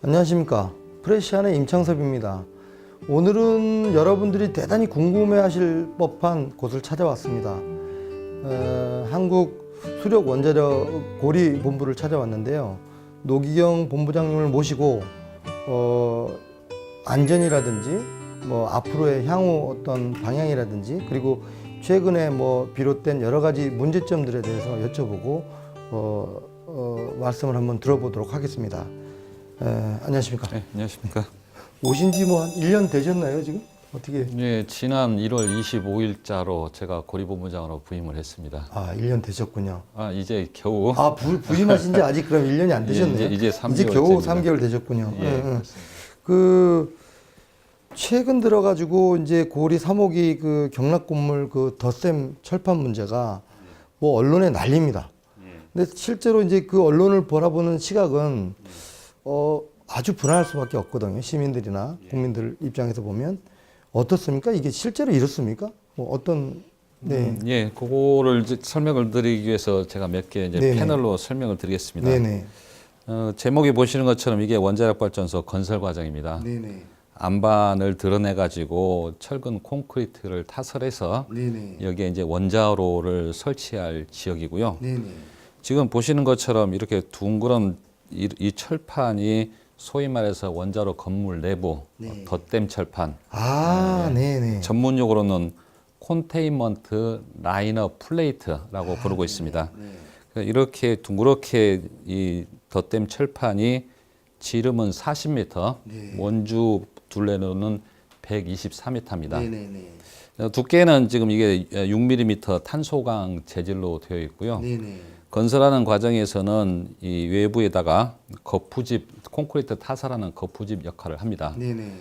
안녕하십니까. 프레시안의 임창섭입니다. 오늘은 여러분들이 대단히 궁금해하실 법한 곳을 찾아왔습니다. 한국 수력 원자력 고리 본부를 찾아왔는데요. 노기경 본부장님을 모시고 안전이라든지 앞으로의 향후 어떤 방향이라든지 그리고 최근에 비롯된 여러 가지 문제점들에 대해서 여쭤보고 말씀을 한번 들어보도록 하겠습니다. 안녕하십니까. 네, 안녕하십니까. 오신 지 한 1년 되셨나요, 지금? 어떻게? 네, 지난 1월 25일자로 제가 고리본부장으로 부임을 했습니다. 1년 되셨군요. 이제 겨우. 부임하신 지 아직 그럼 1년이 안 되셨네요. 이제 3개월. 이제 겨우 3개월 되셨군요. 예, 최근 들어가지고 이제 고리 3호기 경락 건물 덧셈 철판 문제가 언론에 난립니다. 근데 실제로 이제 그 언론을 바라보는 시각은 아주 불안할 수밖에 없거든요. 시민들이나 국민들 입장에서 보면 어떻습니까? 이게 실제로 이렇습니까? 네. 예, 그거를 이제 설명을 드리기 위해서 제가 몇 개 이제 패널로 설명을 드리겠습니다. 네네. 제목에 보시는 것처럼 이게 원자력 발전소 건설 과정입니다. 네네. 안반을 드러내 가지고 철근 콘크리트를 타설해서 네네. 여기에 이제 원자로를 설치할 지역이고요. 네네. 지금 보시는 것처럼 이렇게 둥그런 이 철판이 소위 말해서 원자로 건물 내부 덧댐 철판. 네네. 전문 용어로는 콘테인먼트 라이너 플레이트라고 부르고 있습니다. 이렇게 둥그렇게 이 덧댐 철판이 지름은 40m, 원주 둘레로는 124m입니다. 네네네. 두께는 지금 이게 6mm 탄소광 재질로 되어 있고요. 네네. 건설하는 과정에서는 이 외부에다가 거푸집, 콘크리트 타설하는 거푸집 역할을 합니다. 네네.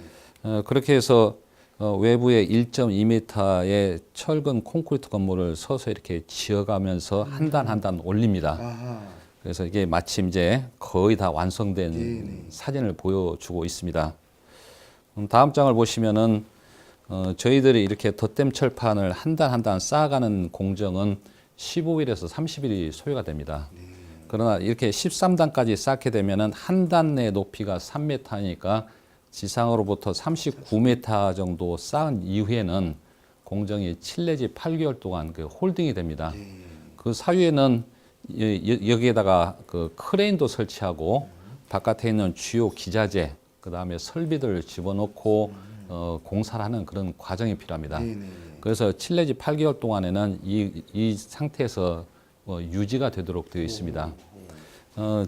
그렇게 해서 외부에 1.2m의 철근 콘크리트 건물을 서서 이렇게 지어가면서 한 단 한 단 올립니다. 그래서 이게 마침 이제 거의 다 완성된 사진을 보여주고 있습니다. 다음 장을 보시면은 저희들이 이렇게 덧댐 철판을 한 단 한 단 쌓아가는 공정은 15일에서 30일이 소요가 됩니다. 그러나 이렇게 13단까지 쌓게 되면은 한 단의 높이가 3m니까 지상으로부터 39m 정도 쌓은 이후에는 공정이 7 내지 8개월 동안 홀딩이 됩니다. 그 사이에는 여기에다가 크레인도 설치하고 바깥에 있는 주요 기자재, 그 다음에 설비들을 집어넣고 공사를 하는 그런 과정이 필요합니다. 그래서 7 내지 8개월 동안에는 이 상태에서 유지가 되도록 되어 있습니다.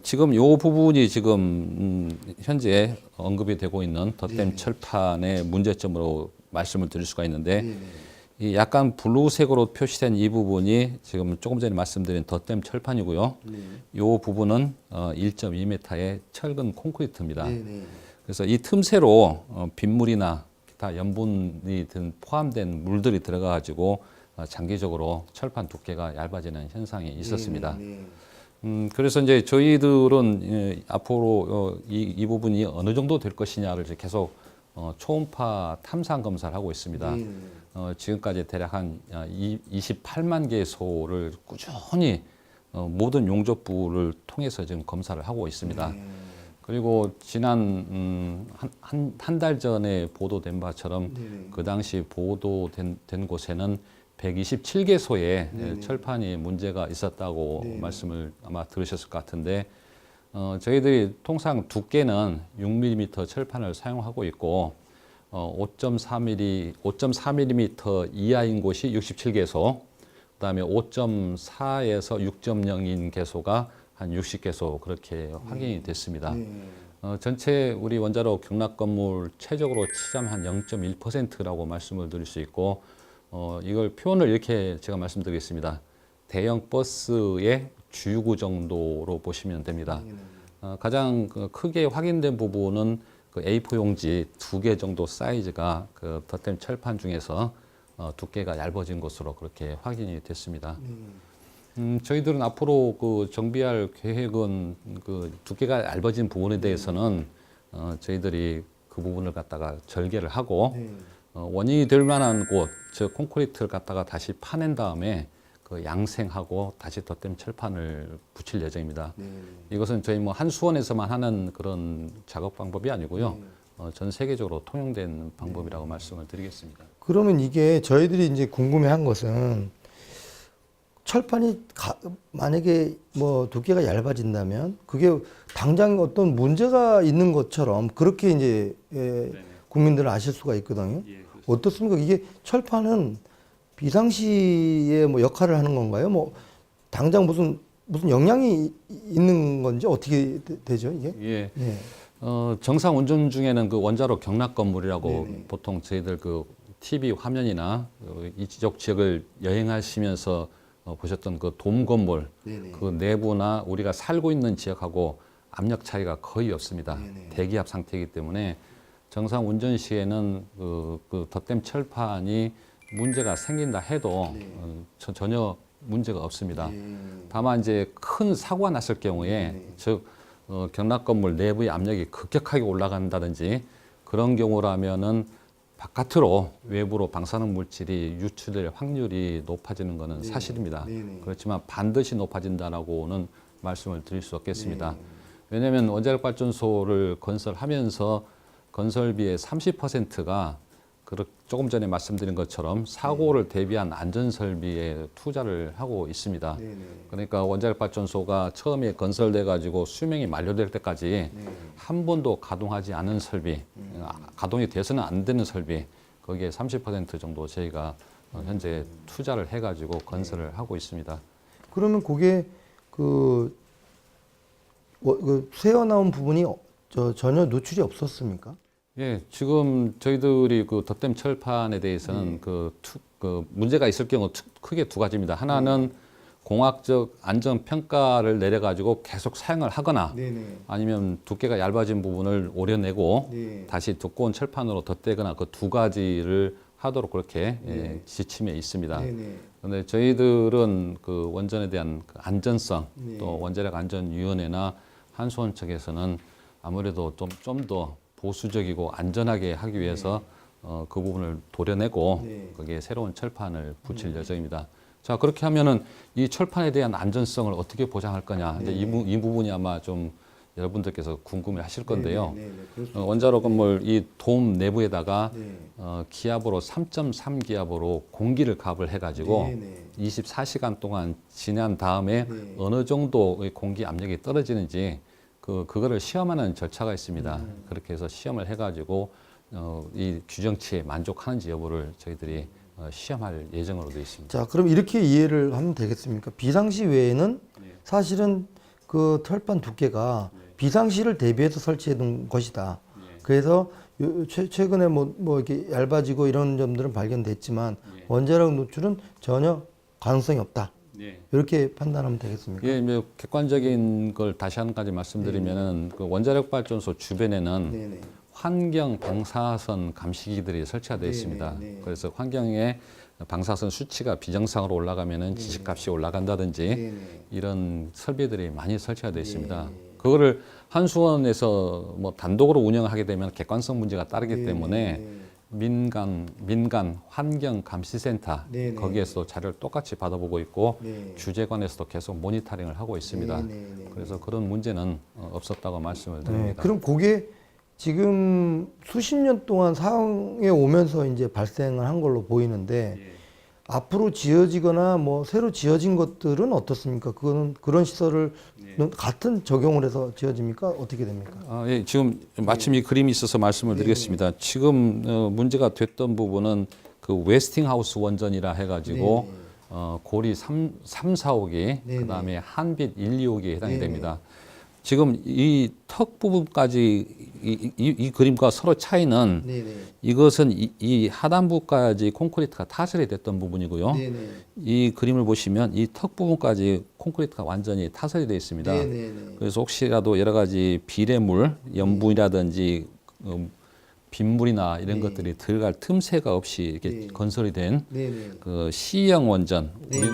지금 이 부분이 지금 현재 언급이 되고 있는 덧댐 철판의 문제점으로 말씀을 드릴 수가 있는데 이 약간 블루색으로 표시된 이 부분이 지금 조금 전에 말씀드린 덧댐 철판이고요. 이 부분은 1.2m의 철근 콘크리트입니다. 그래서 이 틈새로 빗물이나 기타 염분이 포함된 물들이 들어가 가지고 장기적으로 철판 두께가 얇아지는 현상이 있었습니다. 그래서 이제 저희들은 앞으로 이 부분이 어느 정도 될 것이냐를 이제 계속 초음파 탐상 검사를 하고 있습니다. 지금까지 대략 한 28만 개소를 꾸준히 모든 용접부를 통해서 지금 검사를 하고 있습니다. 그리고 지난 한 달 전에 보도된 바처럼 그 당시 보도된 곳에는 127개소의 철판이 문제가 있었다고 말씀을 아마 들으셨을 것 같은데 저희들이 통상 두께는 6mm 철판을 사용하고 있고 5.4mm 이하인 곳이 67개소, 그다음에 5.4에서 6.0인 개소가 한 60개소 그렇게 확인이 됐습니다. 전체 우리 원자로 경락 건물 최적으로 치자면 한 0.1%라고 말씀을 드릴 수 있고 이걸 표현을 이렇게 제가 말씀드리겠습니다. 대형 버스의 주유구 정도로 보시면 됩니다. 가장 크게 확인된 부분은 A4 용지 2개 정도 사이즈가 덧댐 철판 중에서 두께가 얇아진 것으로 그렇게 확인이 됐습니다. 저희들은 앞으로 정비할 계획은 두께가 얇아진 부분에 대해서는 저희들이 그 부분을 갖다가 절개를 하고 원인이 될 만한 곳, 즉 콘크리트를 갖다가 다시 파낸 다음에 그 양생하고 다시 덧댐 철판을 붙일 예정입니다. 네. 이것은 저희 뭐 한수원에서만 하는 그런 작업 방법이 아니고요. 전 세계적으로 통용된 방법이라고 말씀을 드리겠습니다. 그러면 이게 저희들이 이제 궁금해한 것은 철판이 만약에 뭐 두께가 얇아진다면 그게 당장 어떤 문제가 있는 것처럼 그렇게 이제 국민들은 아실 수가 있거든요. 어떻습니까? 이게 철판은 비상시에 뭐 역할을 하는 건가요? 뭐 당장 무슨 영향이 있는 건지 어떻게 되죠 이게? 예. 네. 정상 운전 중에는 그 원자로 경락 건물이라고 네네. 보통 저희들 그 TV 화면이나 이쪽 지역을 여행하시면서 보셨던 그 돔 건물, 네네. 그 내부나 우리가 살고 있는 지역하고 압력 차이가 거의 없습니다. 네네. 대기압 상태이기 때문에 정상 운전 시에는 그 덧댐 철판이 문제가 생긴다 해도 네. 전혀 문제가 없습니다. 네. 다만 이제 큰 사고가 났을 경우에 네. 즉 경락 건물 내부의 압력이 급격하게 올라간다든지 그런 경우라면은 바깥으로 외부로 방사능 물질이 유출될 확률이 높아지는 것은 네. 사실입니다. 네. 그렇지만 반드시 높아진다라고는 말씀을 드릴 수 없겠습니다. 네. 왜냐하면 원자력 발전소를 건설하면서 건설비의 30%가 조금 전에 말씀드린 것처럼 사고를 대비한 안전 설비에 투자를 하고 있습니다. 네네. 그러니까 원자력 발전소가 처음에 건설돼 가지고 수명이 만료될 때까지 한 번도 가동하지 않은 설비, 가동이 돼서는 안 되는 설비, 거기에 30% 정도 저희가 현재 투자를 해 가지고 건설을 하고 있습니다. 그러면 그게 그 새어나온 부분이 전혀 노출이 없었습니까? 예, 지금 저희들이 그 덧댐 철판에 대해서는 그 문제가 있을 경우 크게 두 가지입니다. 하나는 공학적 안전 평가를 내려가지고 계속 사용을 하거나 네네. 아니면 두께가 얇아진 부분을 오려내고 네. 다시 두꺼운 철판으로 덧대거나 그 두 가지를 하도록 그렇게 지침에 있습니다. 네네. 그런데 저희들은 그 원전에 대한 그 안전성 네. 또 원자력 안전위원회나 한수원 측에서는 아무래도 좀 더 보수적이고 안전하게 하기 위해서 그 부분을 도려내고 네. 거기에 새로운 철판을 붙일 예정입니다. 자, 그렇게 하면은 이 철판에 대한 안전성을 어떻게 보장할 거냐. 이제 이 부분이 아마 좀 여러분들께서 궁금해 하실 건데요. 네네. 그럴 수 원자로 건물 이 돔 내부에다가 네. 기압으로 3.3 기압으로 공기를 가압을 해가지고 네네. 24시간 동안 지난 다음에 네. 어느 정도의 공기 압력이 떨어지는지 그거를 시험하는 절차가 있습니다. 그렇게 해서 시험을 해가지고 이 규정치에 만족하는지 여부를 저희들이 시험할 예정으로 되어 있습니다. 자, 그럼 이렇게 이해를 하면 되겠습니까? 비상시 외에는 사실은 그 철판 두께가 비상시를 대비해서 설치해 둔 것이다. 그래서 최근에 뭐 이렇게 얇아지고 이런 점들은 발견됐지만 원자력 노출은 전혀 가능성이 없다. 이렇게 판단하면 되겠습니까? 예, 뭐 객관적인 걸 다시 한 가지 말씀드리면은 그 원자력 발전소 주변에는 네네. 환경 방사선 감시기들이 설치가 되어 네네, 있습니다. 네. 그래서 환경에 방사선 수치가 비정상으로 올라가면은 지식값이 올라간다든지 네네. 이런 설비들이 많이 설치가 되어 있습니다. 그거를 한수원에서 뭐 단독으로 운영하게 되면 객관성 문제가 따르기 때문에 민간 환경 감시센터 네네. 거기에서 자료를 똑같이 받아보고 있고 네. 주재관에서도 계속 모니터링을 하고 있습니다. 네네네. 그래서 그런 문제는 없었다고 말씀을 네. 드립니다. 그럼 그게 지금 수십 년 동안 사용해 오면서 이제 발생을 한 걸로 보이는데 앞으로 지어지거나 뭐 새로 지어진 것들은 어떻습니까? 그거는 그런 시설을 같은 적용을 해서 지어집니까? 어떻게 됩니까? 예, 지금 마침 이 그림이 있어서 말씀을 드리겠습니다. 지금 문제가 됐던 부분은 그 웨스팅하우스 원전이라 해가지고 고리 3, 4호기, 그다음에 한빛 1, 2호기에 해당이 됩니다. 지금 이 턱 부분까지 이 그림과 서로 차이는 네네. 이것은 이 하단부까지 콘크리트가 타설이 됐던 부분이고요. 네네. 이 그림을 보시면 이 턱 부분까지 콘크리트가 완전히 타설이 되어 있습니다. 네네네. 그래서 혹시라도 여러 가지 비례물, 염분이라든지 빗물이나 이런 것들이 들어갈 틈새가 없이 이렇게 건설이 된 네네. 그 C형 원전,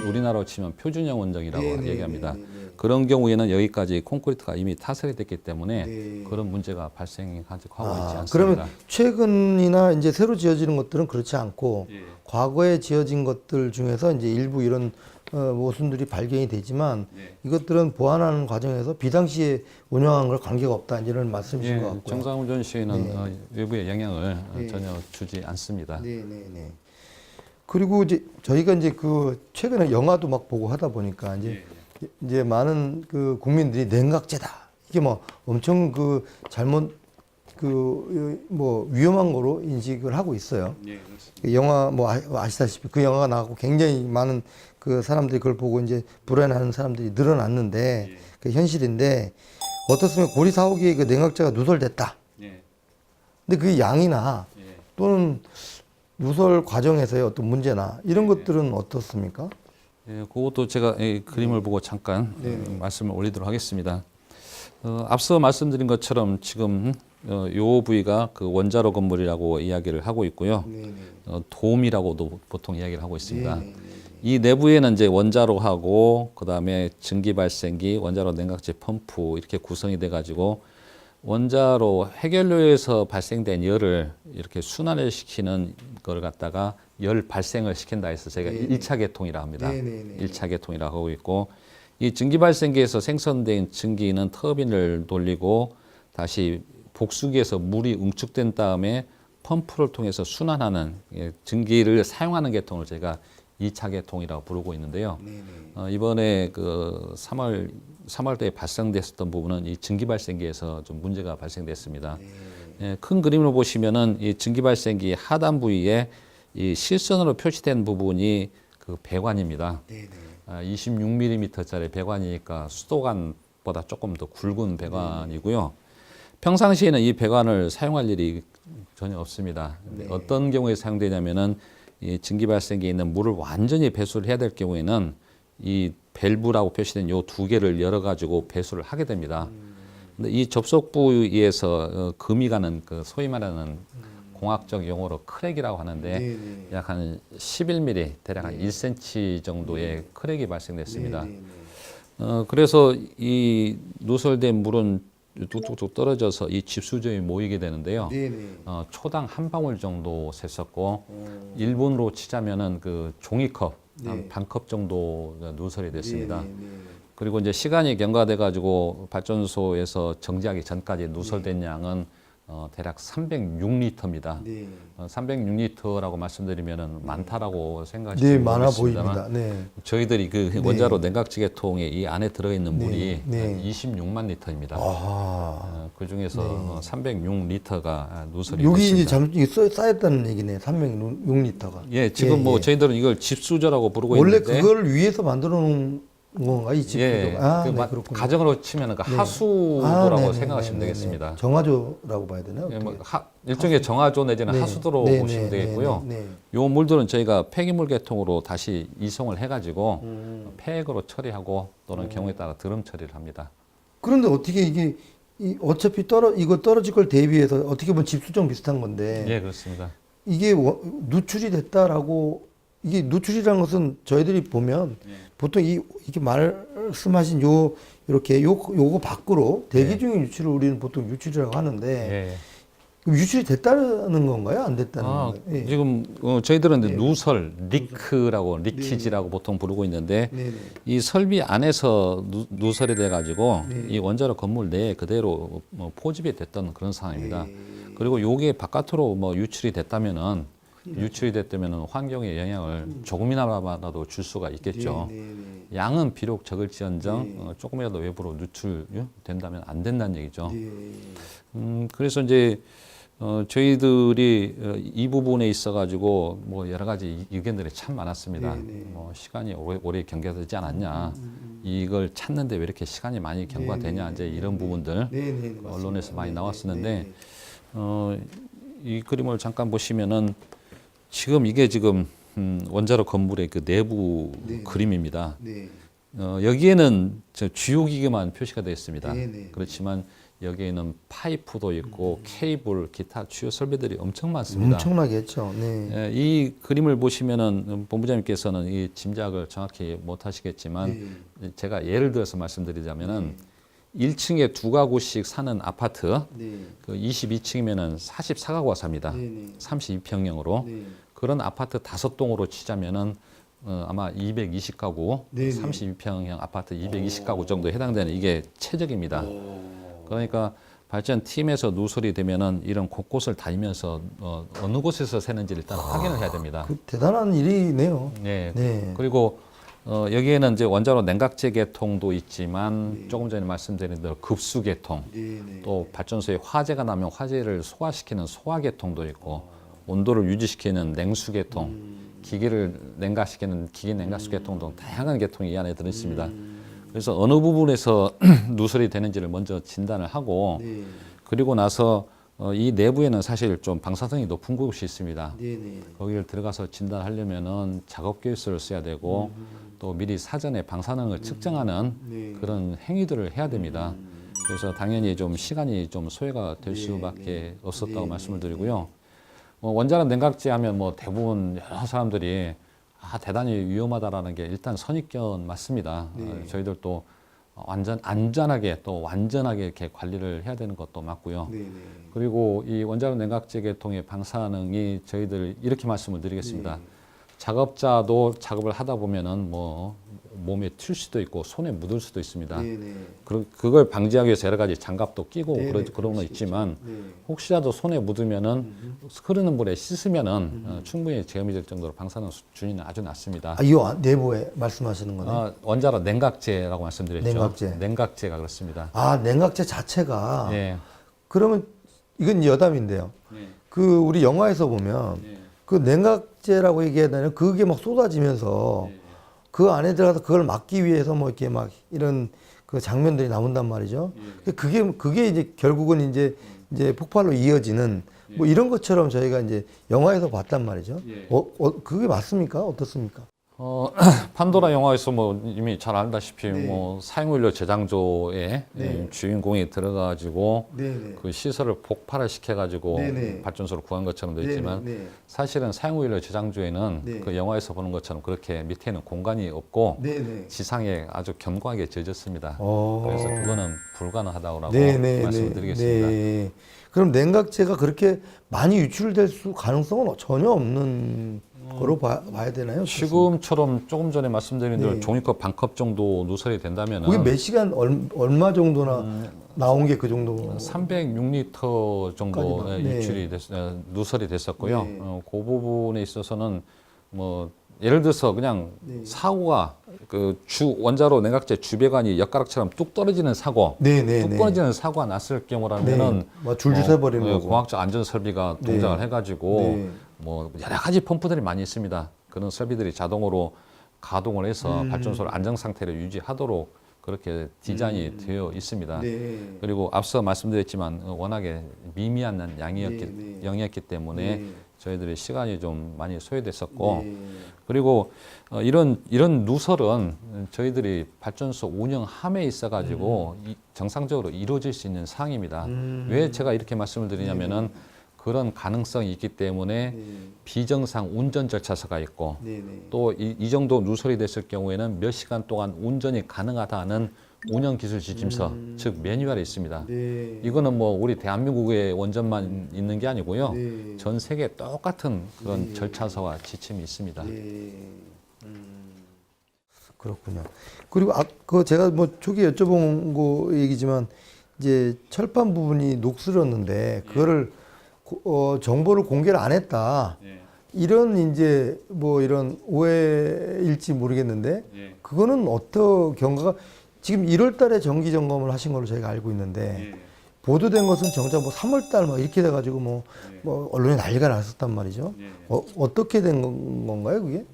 우리나라로 치면 표준형 원전이라고 네네. 얘기합니다. 네네. 그런 경우에는 여기까지 콘크리트가 이미 타설이 됐기 때문에 네. 그런 문제가 발생하고 있지 않습니다. 그러면 최근이나 이제 새로 지어지는 것들은 그렇지 않고 과거에 지어진 것들 중에서 이제 일부 이런 모순들이 발견이 되지만 이것들은 보완하는 과정에서 비상시에 운영한 걸 관계가 없다 이런 말씀이신 것 같고요. 정상운전 시에는 외부의 영향을 전혀 주지 않습니다. 네네네. 그리고 이제 저희가 이제 그 최근에 영화도 막 보고 하다 보니까 이제 많은 그 국민들이 냉각제다 이게 뭐 엄청 그 잘못 그 뭐 위험한 거로 인식을 하고 있어요. 그 영화 뭐 아시다시피 그 영화가 나가고 굉장히 많은 그 사람들이 그걸 보고 이제 불안해하는 사람들이 늘어났는데 그 현실인데 어떻습니까? 고리 4호기에 그 냉각제가 누설됐다. 근데 그 양이나 또는 누설 과정에서의 어떤 문제나 이런 것들은 어떻습니까? 그것도 제가 이 그림을 보고 잠깐 말씀을 올리도록 하겠습니다. 앞서 말씀드린 것처럼 지금 요 부위가 그 원자로 건물이라고 이야기를 하고 있고요. 돔이라고도 보통 이야기를 하고 있습니다. 이 내부에는 이제 원자로하고 그다음에 증기 발생기, 원자로 냉각제 펌프 이렇게 구성이 돼 가지고 원자로 해결료에서 발생된 열을 이렇게 순환을 시키는 걸 갖다가 열 발생을 시킨다 해서 저희가 1차 계통이라 합니다. 1차 계통이라고 하고 있고 이 증기 발생기에서 생성된 증기는 터빈을 돌리고 다시 복수기에서 물이 응축된 다음에 펌프를 통해서 순환하는 증기를 사용하는 계통을 저희가 2차 계통이라고 부르고 있는데요. 이번에 그 3월대에 발생됐었던 부분은 이 증기 발생기에서 좀 문제가 발생됐습니다. 큰 그림을 보시면은 이 증기 발생기 하단 부위에 이 실선으로 표시된 부분이 그 배관입니다. 26mm짜리 배관이니까 수도관보다 조금 더 굵은 배관이고요. 평상시에는 이 배관을 사용할 일이 전혀 없습니다. 어떤 경우에 사용되냐면은 이 증기 발생기에 있는 물을 완전히 배수를 해야 될 경우에는 이 밸브라고 표시된 요 두 개를 열어 가지고 배수를 하게 됩니다. 근데 이 접속 부위에서 금이 가는 그 소위 말하는 공학적 용어로 크랙이라고 하는데 약 한 11mm, 대략 한 1cm 정도의 크랙이 발생됐습니다. 그래서 이 누설된 물은 뚝뚝뚝 떨어져서 이 집수조에 모이게 되는데요. 초당 한 방울 정도 샜었고 1분으로 치자면은 그 종이컵 한 반컵 정도 누설이 됐습니다. 그리고 이제 시간이 경과돼 가지고 발전소에서 정지하기 전까지 누설된 양은 대략 306리터입니다. 306리터라고 말씀드리면은 많다라고 생각하시면 많아 보입니다. 저희들이 그 원자로 냉각지 계통에 이 안에 들어있는 물이 26만 리터입니다. 그 중에서 306리터가 누설이 여기 됐습니다. 이제 잠시 쌓였다는 얘기네. 306리터가. 예, 지금 뭐 저희들은 이걸 집수조라고 부르고 원래 있는데 그거를 위해서 만들어 놓은 건가 이 집수조가? 그렇군요. 가정으로 치면은 그 하수도라고 생각하시면 되겠습니다. 정화조라고 봐야 되나요? 예, 뭐 일종의 정화조 내지는 하수도로 보시면 되겠고요. 요 물들은 저희가 폐기물 계통으로 다시 이송을 해가지고 폐액으로 처리하고 또는 경우에 따라 드럼 처리를 합니다. 그런데 어떻게 이게 어차피 이거 떨어질 걸 대비해서 어떻게 보면 집수정 비슷한 건데. 예, 그렇습니다. 이게 누출이 됐다라고 이게 누출이라는 것은 저희들이 보면 보통 이렇게 말씀하신 이렇게 요거 밖으로 대기 중인 유출을 우리는 보통 유출이라고 하는데 그럼 유출이 됐다는 건가요? 안 됐다는 건가요? 지금 저희들은 누설, 리키지라고 보통 부르고 있는데 이 설비 안에서 누설이 돼가지고 이 원자로 건물 내에 그대로 포집이 됐던 그런 상황입니다. 그리고 요게 바깥으로 뭐 유출이 됐다면은 환경에 영향을 조금이나마라도 줄 수가 있겠죠. 양은 비록 적을지언정 조금이라도 외부로 누출된다면 안 된다는 얘기죠. 그래서 이제 저희들이 이 부분에 있어가지고 뭐 여러 가지 의견들이 참 많았습니다. 뭐 시간이 오래 경과되지 않았냐, 이걸 찾는데 왜 이렇게 시간이 많이 경과되냐, 이제 이런 부분들 언론에서 많이 나왔었는데 이 그림을 잠깐 보시면은 지금 이게 지금 원자로 건물의 그 내부 그림입니다. 여기에는 주요 기계만 표시가 되어 있습니다. 그렇지만 여기에는 파이프도 있고 케이블, 기타 주요 설비들이 엄청 많습니다. 엄청나겠죠. 이 그림을 보시면은 본부장님께서는 이 짐작을 정확히 못 하시겠지만 제가 예를 들어서 말씀드리자면은 1층에 2가구씩 사는 아파트, 그 22층이면은 44가구가 삽니다. 32평형으로. 그런 아파트 5동으로 치자면은 아마 220가구, 네네. 32평형 아파트 220가구 정도 해당되는 이게 최적입니다. 그러니까 발전팀에서 누설이 되면은 이런 곳곳을 다니면서 어느 곳에서 새는지 일단 확인을 해야 됩니다. 그 대단한 일이네요. 네. 네. 그리고 여기에는 이제 원자로 냉각제 계통도 있지만 조금 전에 말씀드린 대로 급수 계통, 네네. 또 발전소에 화재가 나면 화재를 소화시키는 소화 계통도 있고 온도를 유지시키는 냉수 계통, 기기를 냉각시키는 기기 냉각수 계통 등 다양한 계통이 이 안에 들어 있습니다. 그래서 어느 부분에서 누설이 되는지를 먼저 진단을 하고 네. 그리고 나서 이 내부에는 사실 좀 방사성이 높은 곳이 있습니다. 네네. 거기를 들어가서 진단하려면은 작업 계획서를 써야 되고 또 미리 사전에 방사능을 측정하는 네. 그런 행위들을 해야 됩니다. 그래서 당연히 좀 시간이 좀 소요가 될 네, 수밖에 없었다고 네, 말씀을 드리고요. 원자력 냉각제 하면 뭐 대부분 여러 사람들이 대단히 위험하다라는 게 일단 선입견 맞습니다. 네. 저희들도 안전하게 또 완전하게 이렇게 관리를 해야 되는 것도 맞고요. 네네. 그리고 이 원자력 냉각제 계통의 방사능이 저희들 이렇게 말씀을 드리겠습니다. 네. 작업자도 작업을 하다 보면은 뭐 몸에 튈 수도 있고 손에 묻을 수도 있습니다. 네네. 그걸 방지하기 위해서 여러 가지 장갑도 끼고 네네, 그런 그럴 건 수 있지만 네. 혹시라도 손에 묻으면은 흐르는 물에 씻으면은 충분히 제염이 될 정도로 방사능 수준이 아주 낮습니다. 이 내부에 말씀하시는 거네. 원자로 냉각제라고 말씀드렸죠. 냉각제. 가 그렇습니다. 냉각제 자체가 예. 그러면 이건 여담인데요. 그 우리 영화에서 보면 그 냉각제라고 얘기해야 되나 그게 막 쏟아지면서 그 안에 들어가서 그걸 막기 위해서 뭐 이렇게 막 이런 그 장면들이 나온단 말이죠. 그게 이제 결국은 이제 폭발로 이어지는 뭐 이런 것처럼 저희가 이제 영화에서 봤단 말이죠. 그게 맞습니까? 어떻습니까? 판도라 영화에서 뭐 이미 잘 알다시피 뭐 사용연료 제장소에 주인공이 들어가지고 네네. 그 시설을 폭발을 시켜가지고 네네. 발전소를 구한 것처럼 되어 있지만 네네. 사실은 사용연료 제장소에는 네. 그 영화에서 보는 것처럼 그렇게 밑에는 공간이 없고 네네. 지상에 아주 견고하게 젖었습니다. 어. 그래서 그거는 불가능하다고 네네. 말씀드리겠습니다. 네. 그럼 냉각제가 그렇게 많이 유출될 가능성은 전혀 없는 거로 봐야 되나요? 지금처럼 조금 전에 말씀드린 대로 네. 종이컵 반컵 정도 누설이 된다면 그게 몇 시간 얼마 정도나 나온 게 그 정도? 306리터 정도 까지만. 네. 유출이 누설이 됐었고요. 네. 그 부분에 있어서는 뭐 예를 들어서 그냥 사고가 그 원자로 냉각제 주배관이 엿가락처럼 뚝 떨어지는 사고, 뚝 떨어지는 사고가 났을 경우라면은 뭐 줄줄 새버리는 거고. 공학적 안전 설비가 동작을 해가지고 네. 뭐 여러 가지 펌프들이 많이 있습니다. 그런 설비들이 자동으로 가동을 해서 발전소를 안정 상태를 유지하도록 그렇게 디자인이 되어 있습니다. 네. 그리고 앞서 말씀드렸지만 워낙에 미미한 양이었기 때문에 저희들이 시간이 좀 많이 소요됐었고 그리고 이런 누설은 저희들이 발전소 운영함에 있어가지고 정상적으로 이루어질 수 있는 사항입니다. 왜 제가 이렇게 말씀을 드리냐면은 그런 가능성이 있기 때문에 비정상 운전 절차서가 있고 또 이 정도 누설이 됐을 경우에는 몇 시간 동안 운전이 가능하다는 운영기술 지침서 즉 매뉴얼이 있습니다. 이거는 뭐 우리 대한민국의 원전만 있는 게 아니고요. 전 세계 똑같은 그런 절차서와 지침이 있습니다. 그렇군요. 그리고 그 제가 뭐 초기에 여쭤본 거 얘기지만 이제 철판 부분이 녹슬었는데 그거를 정보를 공개를 안 했다. 이런 이제 뭐 이런 오해일지 모르겠는데 그거는 어떤 경과가 지금 1월 달에 정기 점검을 하신 걸로 저희가 알고 있는데 보도된 것은 정작 뭐 3월 달 막 이렇게 돼가지고 뭐 언론에 난리가 났었단 말이죠. 어떻게 된 건가요, 그게?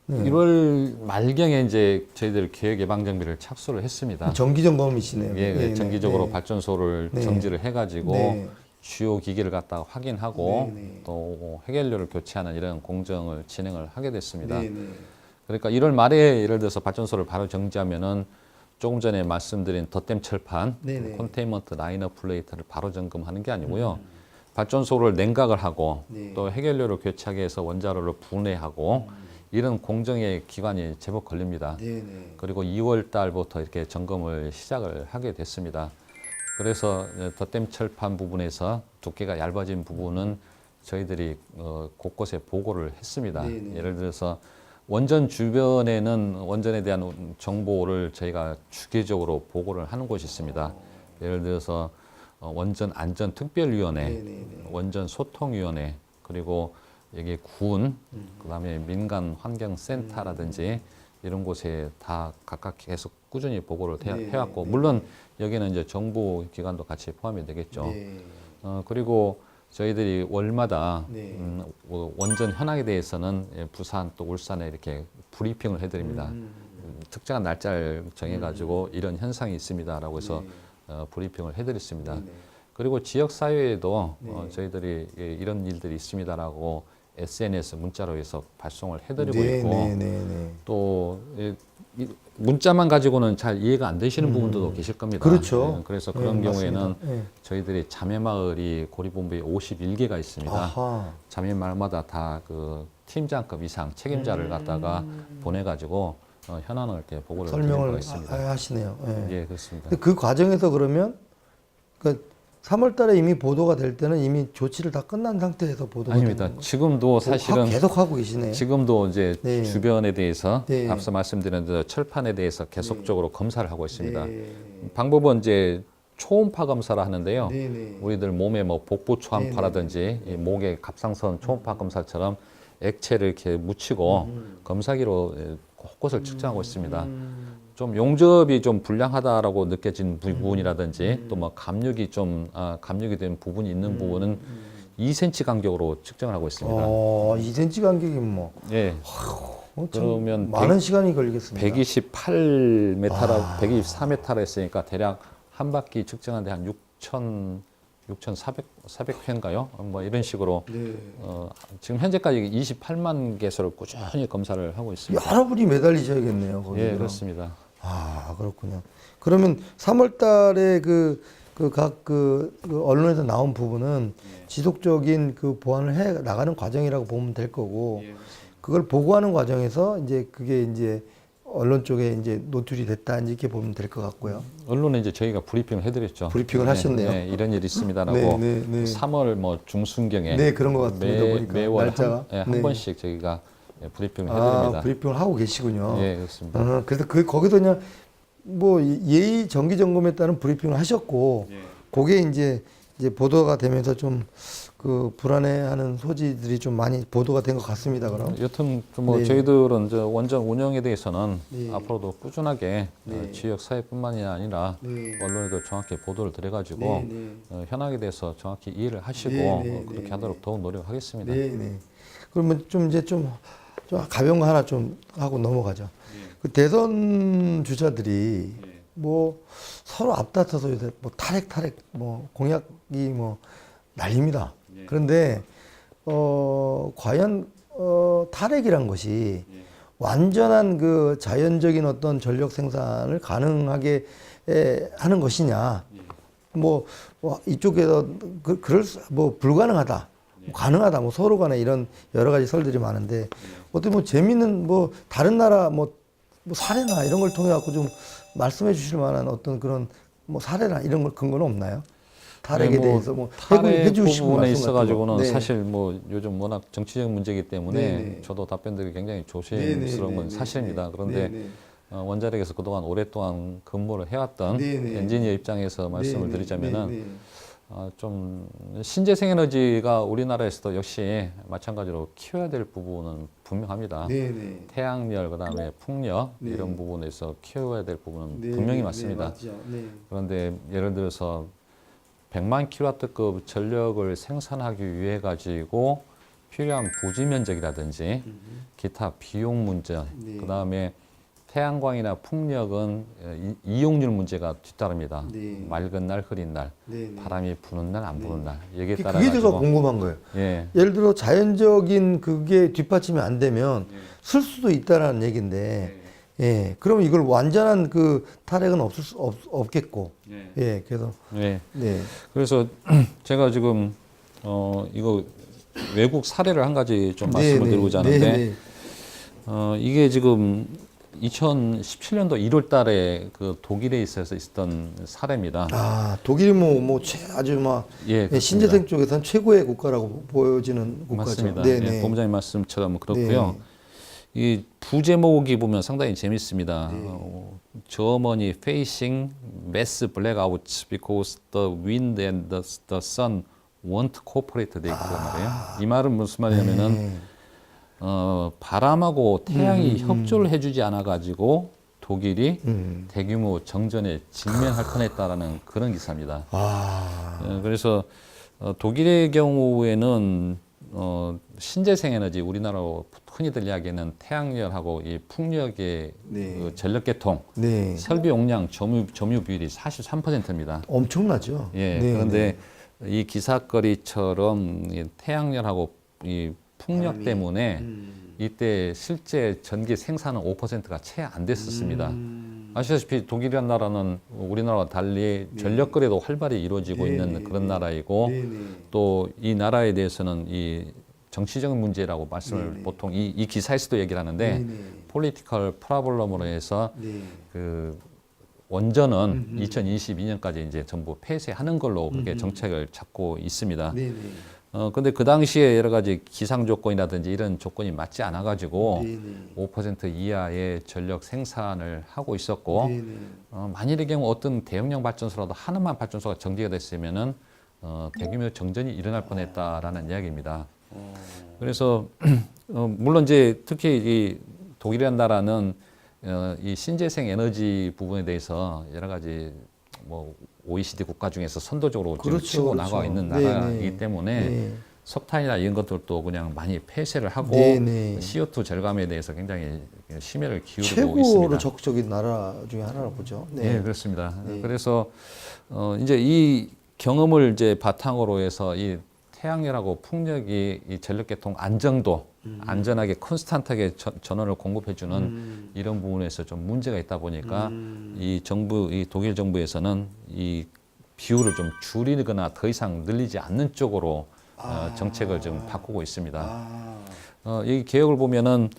1월 말경에 이제 저희들 계획 예방 정비를 착수를 했습니다. 정기 점검이시네요. 예, 정기적으로 발전소를 정지를 해가지고 주요 기기를 갖다가 확인하고 또 해결료를 교체하는 이런 공정을 진행을 하게 됐습니다. 그러니까 1월 말에 예를 들어서 발전소를 바로 정지하면은 조금 전에 말씀드린 덧댐 철판, 컨테인먼트 라이너 플레이트를 바로 점검하는 게 아니고요. 발전소를 냉각을 하고 또 해결료를 교체하기 위해서 원자로를 분해하고 이런 공정의 기간이 제법 걸립니다. 그리고 2월 달부터 이렇게 점검을 시작을 하게 됐습니다. 그래서 덧댐 철판 부분에서 두께가 얇아진 부분은 저희들이 곳곳에 보고를 했습니다. 예를 들어서 원전 주변에는 원전에 대한 정보를 저희가 주기적으로 보고를 하는 곳이 있습니다. 예를 들어서 원전 안전 특별위원회, 원전 소통위원회, 그리고 여기 군, 그다음에 민간 환경센터라든지 이런 곳에 다 각각 계속 꾸준히 보고를 해왔고, 물론 여기는 이제 정부 기관도 같이 포함이 되겠죠. 그리고 저희들이 월마다 원전 현황에 대해서는 부산 또 울산에 이렇게 브리핑을 해드립니다. 특정한 날짜를 정해가지고 이런 현상이 있습니다라고 해서 브리핑을 해드렸습니다. 그리고 지역 사회에도 저희들이 이런 일들이 있습니다라고 SNS 문자로 해서 발송을 해드리고 있고, 또 문자만 가지고는 잘 이해가 안 되시는 부분도 계실 겁니다. 그렇죠. 그래서 그런 경우에는 맞습니다. 저희들이 자매마을이 고립본부에 51개가 있습니다. 아하. 자매마을마다 다 그 팀장급 이상 책임자를 갖다가 보내가지고 현안을 이렇게 보고를 드리고 설명을 있습니다. 하시네요. 예. 예, 그렇습니다. 근데 그 과정에서 그러면 그 3월 달에 이미 보도가 될 때는 이미 조치를 다 끝난 상태에서 보도가 아닙니다. 되는 거예요? 지금도 사실은 계속 하고 계시네요. 지금도 이제 네. 주변에 대해서 네. 앞서 말씀드린 대로 철판에 대해서 계속적으로 검사를 하고 있습니다. 네. 방법은 이제 초음파 검사를 하는데요. 네. 우리들 몸에 뭐 복부 초음파라든지 이 목에 갑상선 초음파 검사처럼 액체를 이렇게 묻히고 검사기로 곳곳을 측정하고 있습니다. 좀 용접이 좀 불량하다라고 느껴진 부분이라든지 또 뭐 감육이 좀 감육이 된 부분이 있는 부분은 2cm 간격으로 측정을 하고 있습니다. 2cm 간격이면 뭐 예. 그러면 그러면 많은 시간이 걸리겠습니다. 128m라 124m라 했으니까 대략 한 바퀴 측정하는데 한 6,400회인가요? 뭐 이런 식으로 지금 현재까지 28만 개소를 꾸준히 검사를 하고 있습니다. 여러 분이 매달리셔야겠네요. 거기 예, 그럼. 그렇습니다. 그렇군요. 그러면 3월 달에 각 언론에서 나온 부분은 지속적인 그 보완을 해 나가는 과정이라고 보면 될 거고, 그걸 보고하는 과정에서 이제 그게 이제 언론 쪽에 이제 노출이 됐다 이렇게 보면 될 것 같고요. 언론에 이제 저희가 브리핑을 해드렸죠. 브리핑을 하셨네요. 네, 이런 일이 있습니다라고. 네. 3월 뭐 중순경에 네, 그런 것 같습니다. 보니까. 매월 날짜가. 한 번씩 저희가 브리핑을 해드립니다. 브리핑을 하고 계시군요. 예, 그렇습니다. 그래서 거기서 그냥 뭐 예의 정기 점검에 따른 브리핑을 하셨고, 그게 이제 보도가 되면서 좀 그 불안해하는 소지들이 좀 많이 보도가 된 것 같습니다. 그럼. 여튼 뭐 네. 저희들은 저 원전 운영에 대해서는 네. 앞으로도 꾸준하게 네. 지역 사회뿐만이 아니라 언론에도 정확히 보도를 드려가지고 현황에 대해서 정확히 이해를 하시고 그렇게 하도록 더욱 노력하겠습니다. 네. 그러면 좀 이제 좀 가벼운 거 하나 좀 하고 넘어가죠. 그 대선 주자들이 뭐 서로 앞다퉈서 요새 뭐 탈핵 뭐 공약이 뭐 난립니다. 그런데 과연 탈핵이란 것이 완전한 그 자연적인 어떤 전력 생산을 가능하게 하는 것이냐? 뭐 이쪽에서 뭐 불가능하다, 뭐 가능하다, 뭐 서로 간에 이런 여러 가지 설들이 많은데, 어떻게 뭐 재미있는 뭐 다른 나라 뭐 사례나 이런 걸 통해 갖고 좀 말씀해 주실 만한 어떤 그런 뭐 사례나 이런 걸 근거는 없나요? 탈핵에 대해서 뭐 탈핵 해주시고 부분에 말씀 있어가지고는 같은 거. 사실 뭐 요즘 워낙 정치적 문제이기 때문에 네네. 저도 답변드리기 굉장히 조심스러운 건 사실입니다. 그런데 원자력에서 그동안 오랫동안 근무를 해왔던 엔지니어 입장에서 말씀을 드리자면은 좀 신재생 에너지가 우리나라에서도 역시 마찬가지로 키워야 될 부분은 분명합니다. 태양열, 그다음에 풍력 이런 부분에서 키워야 될 부분은 분명히 맞습니다. 그런데 예를 들어서 100만 킬로와트급 전력을 생산하기 위해 가지고 필요한 부지 면적이라든지 기타 비용 문제, 그다음에 태양광이나 풍력은 이용률 문제가 뒤따릅니다. 맑은 날, 흐린 날, 바람이 부는 날, 안 부는 날. 여기에 따라 그게 제가 가지고 궁금한 거예요. 예. 예를 들어 자연적인 그게 뒷받침이 안 되면 쓸 수도 있다라는 얘기인데, 그럼 이걸 완전한 그 탈핵은 없겠고, 그래서 그래서 제가 지금 이거 외국 사례를 한 가지 좀 말씀을 드리고자 하는데, 이게 지금 2017년도 1월 달에 그 독일에 있었던 사례입니다. 독일이 아주 막 신재생 쪽에서는 최고의 국가라고 보여지는 국가죠. 맞습니다. 본부장님 말씀처럼 그렇고요. 이 부제목이 보면 상당히 재밌습니다. Germany facing mass blackouts because the wind and the sun won't cooperate 돼 있단 말이에요. 이 말은 무슨 말이냐면은 바람하고 태양이 협조를 해주지 않아 가지고 독일이 대규모 정전에 직면할 뻔했다라는 그런 기사입니다. 그래서 독일의 경우에는 신재생 에너지, 우리나라로 흔히들 이야기하는 태양열하고 이 풍력의 그 전력계통 설비 용량 점유 비율이 43%입니다. 엄청나죠. 예. 그런데 이 기사거리처럼 이 태양열하고 이 풍력 때문에 이때 실제 전기 생산은 5%가 채 안 됐었습니다. 아시다시피 독일이라는 나라는 우리나라와 달리 전력거래도 활발히 이루어지고 있는 그런 나라이고 또 이 나라에 대해서는 이 정치적인 문제라고 말씀을 보통 이 기사에서도 얘기를 하는데 폴리티컬 프라블럼으로 해서 그 원전은 2022년까지 이제 전부 폐쇄하는 걸로 그렇게 정책을 잡고 있습니다. 근데 그 당시에 여러 가지 기상 조건이라든지 이런 조건이 맞지 않아 가지고 5% 이하의 전력 생산을 하고 있었고 만일의 경우 어떤 대용량 발전소라도 하나만 발전소가 정지가 됐으면은 대규모 정전이 일어날 뻔했다라는 이야기입니다. 그래서 물론 이제 특히 이 독일이라는 나라는 이 신재생 에너지 부분에 대해서 여러 가지 뭐 OECD 국가 중에서 선도적으로 지금 치고 나가 있는 나라이기 때문에 석탄이나 이런 것들도 그냥 많이 폐쇄를 하고 CO2 절감에 대해서 굉장히 심혈을 기울이고 최고로 있습니다. 적극적인 나라 중에 하나라고 보죠. 네, 그렇습니다. 그래서 이제 이 경험을 이제 바탕으로 해서 이 태양열하고 풍력이 이 전력계통 안정도, 안전하게 콘스탄트하게 전원을 공급해주는 이런 부분에서 좀 문제가 있다 보니까 이 독일 정부에서는 이 비율을 좀 줄이거나 더 이상 늘리지 않는 쪽으로 정책을 좀 바꾸고 있습니다. 이 개혁을 보면은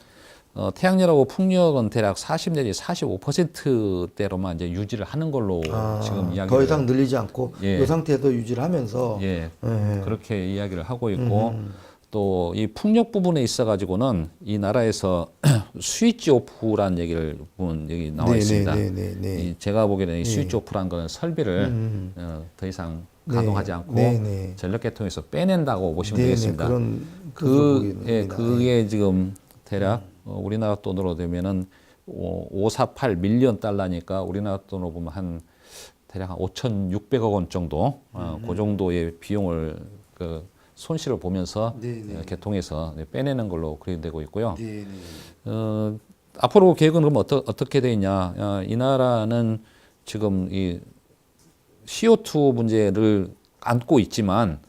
태양열하고 풍력은 대략 40 내지 45%대로만 이제 유지를 하는 걸로 지금 이야기를 더 이상 늘리지 않고 이 상태에서 유지를 하면서 그렇게 이야기를 하고 있고 또 이 풍력 부분에 있어 가지고는 이 나라에서 스위치 오프라는 얘기를 보면 여기 나와 있습니다. 제가 보기에는 이 스위치 오프라는 거는 설비를 더 이상 가동하지 않고 전력계통에서 빼낸다고 보시면 되겠습니다. 그게 지금 대략 우리나라 돈으로 되면은 548 밀리언 달러니까 우리나라 돈으로 보면 한 대략 한 5,600억 원 정도 그 정도의 비용을 그 손실을 보면서 개통해서 빼내는 걸로 그리되고 있고요. 앞으로 계획은 그럼 어떻게 돼 있냐? 이 나라는 지금 이 CO2 문제를 안고 있지만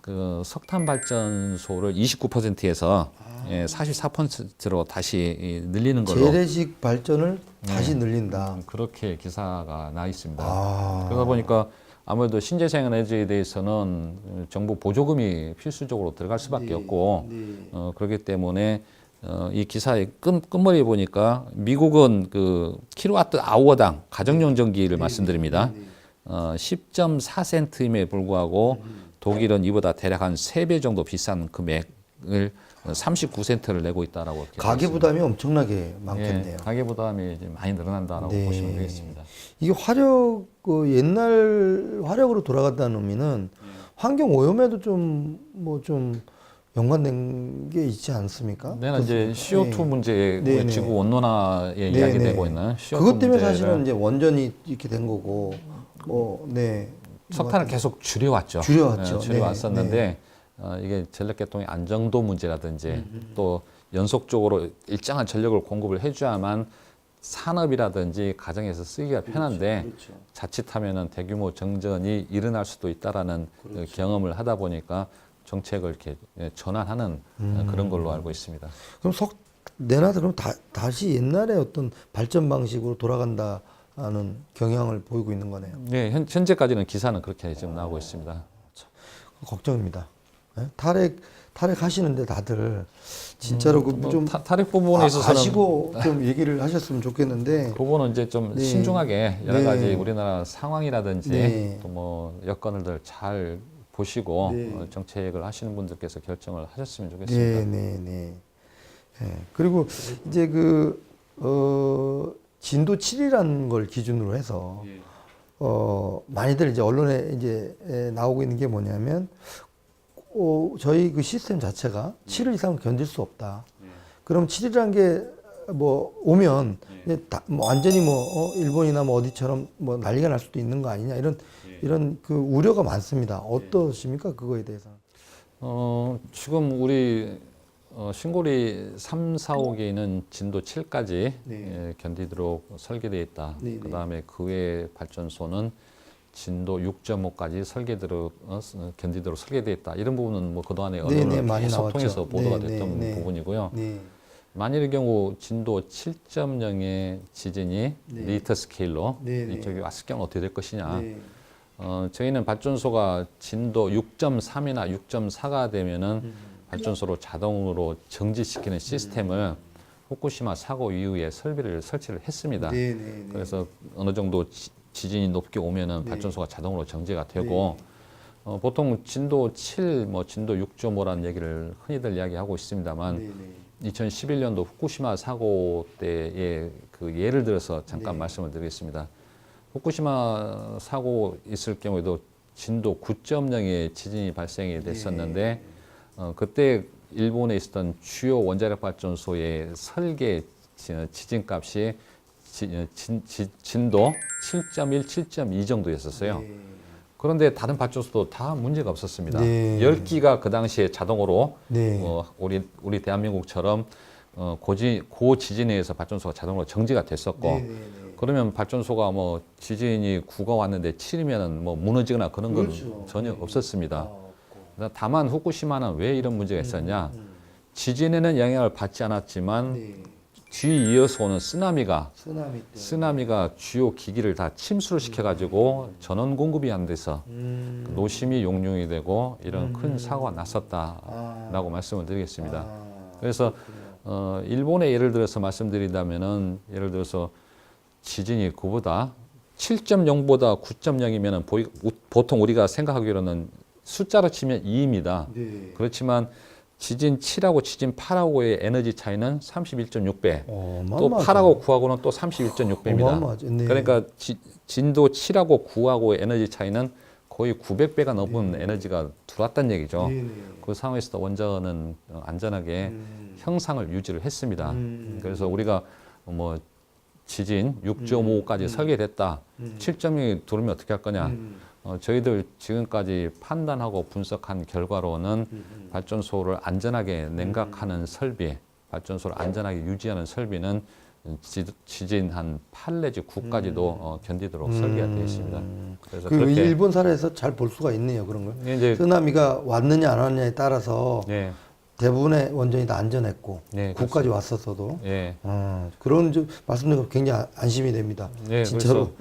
그 석탄 발전소를 29%에서 44%로 다시 늘리는 걸로 재래식 발전을 다시 늘린다. 그렇게 기사가 나 있습니다. 그러다 보니까 아무래도 신재생 에너지에 대해서는 정부 보조금이 필수적으로 들어갈 수밖에 없고 그렇기 때문에 이 기사의 끝머리에 보니까 미국은 그 킬로와트 아워당 가정용 전기를 말씀드립니다. 10.4센트임에 불구하고 독일은 이보다 대략 한 3배 정도 비싼 금액을 39센트를 내고 있다라고. 가계 부담이 엄청나게 많겠네요. 가계 부담이 이제 많이 늘어난다라고 보시면 되겠습니다. 이게 옛날 화력으로 돌아간다는 의미는 환경 오염에도 좀 연관된 게 있지 않습니까? 네, 이제 CO2 문제, 우리 지구 온난화에 이야기되고 있는 CO2 그것 때문에 문제를 사실은 이제 원전이 이렇게 된 거고, 석탄을 계속 줄여왔죠. 줄여왔었는데 이게 전력계통의 안정도 문제라든지 또 연속적으로 일정한 전력을 공급을 해줘야만 산업이라든지 가정에서 쓰기가 편한데 자칫하면은 대규모 정전이 일어날 수도 있다라는 경험을 하다 보니까 정책을 이렇게 전환하는 그런 걸로 알고 있습니다. 그럼 내놔도 그럼 다시 옛날의 어떤 발전 방식으로 돌아간다는 경향을 보이고 있는 거네요. 네, 현재까지는 기사는 그렇게 지금 나오고 있습니다. 걱정입니다. 탈핵하시는데 다들 진짜로 좀 탈핵 부분에 있어서는 아시고 좀 얘기를 하셨으면 좋겠는데 그 부분은 이제 좀 신중하게 여러 가지 우리나라 상황이라든지 또 뭐 여건을 잘 보시고 정책을 하시는 분들께서 결정을 하셨으면 좋겠습니다. 예. 그리고 이제 진도 7이라는 걸 기준으로 해서 많이들 이제 언론에 이제 나오고 있는 게 뭐냐면 저희 그 시스템 자체가 7일 이상 견딜 수 없다. 그럼 7이라는 게 뭐 오면 이제 뭐 완전히 뭐 일본이나 뭐 어디처럼 뭐 난리가 날 수도 있는 거 아니냐 이런 그 우려가 많습니다. 어떠십니까 그거에 대해서? 지금 우리 신고리 3, 4, 5기는 진도 7까지 견디도록 설계되어 있다. 그 다음에 그 외 발전소는 진도 6.5까지 견디도록 설계되어 있다. 이런 부분은 뭐 그동안에 언론을 계속 통해서 보도가 됐던 부분이고요. 만일의 경우 진도 7.0의 지진이 리히터 스케일로 이쪽에 왔을 경우 어떻게 될 것이냐. 저희는 발전소가 진도 6.3이나 6.4가 되면은 발전소로 자동으로 정지시키는 시스템을 후쿠시마 사고 이후에 설치를 했습니다. 그래서 어느 정도 지진이 높게 오면은 발전소가 자동으로 정지가 되고 보통 진도 7, 뭐 진도 6.5라는 얘기를 흔히들 이야기하고 있습니다만 2011년도 후쿠시마 사고 때의 그 예를 들어서 잠깐 말씀을 드리겠습니다. 후쿠시마 사고 있을 경우에도 진도 9.0의 지진이 발생이 됐었는데 그때 일본에 있었던 주요 원자력 발전소의 설계 지진값이 진도 7.1, 7.2 정도였었어요. 그런데 다른 발전소도 다 문제가 없었습니다. 10기가 그 당시에 자동으로 우리 대한민국처럼 고지진에 의해서 발전소가 자동으로 정지가 됐었고 그러면 발전소가 뭐 지진이 9가 왔는데 7이면 뭐 무너지거나 그런 건 전혀 없었습니다. 다만 후쿠시마는 왜 이런 문제가 있었냐? 지진에는 영향을 받지 않았지만 뒤 이어서 오는 쓰나미가 주요 기기를 다 침수를 시켜가지고 전원 공급이 안 돼서 노심이 용융이 되고 이런 큰 사고가 났었다라고 말씀을 드리겠습니다. 그래서 일본의 예를 들어서 말씀드린다면은 예를 들어서 지진이 그보다 7.0보다 9.0이면은 보통 우리가 생각하기로는 숫자로 치면 2입니다. 그렇지만 지진 7하고 지진 8하고의 에너지 차이는 31.6배. 또 8하고 9하고는 또 31.6배입니다. 그러니까 진도 7하고 9하고의 에너지 차이는 거의 900배가 넘은 에너지가 들어왔다는 얘기죠. 그 상황에서도 원전은 안전하게 형상을 유지를 했습니다. 그래서 우리가 뭐 지진 6.5까지 설계됐다. 7.0이 들어오면 어떻게 할 거냐. 저희들 지금까지 판단하고 분석한 결과로는 발전소를 안전하게 냉각하는 설비, 발전소를 안전하게 유지하는 설비는 지진 한 8 내지 9까지도 견디도록 설계가 되어 있습니다. 그래서 그 일본 사례에서 잘 볼 수가 있네요, 그런 걸. 이제 쓰나미가 왔느냐 안 왔느냐에 따라서 대부분의 원전이 다 안전했고 9까지 왔었어도 그런 말씀드린 굉장히 안심이 됩니다. 진짜로.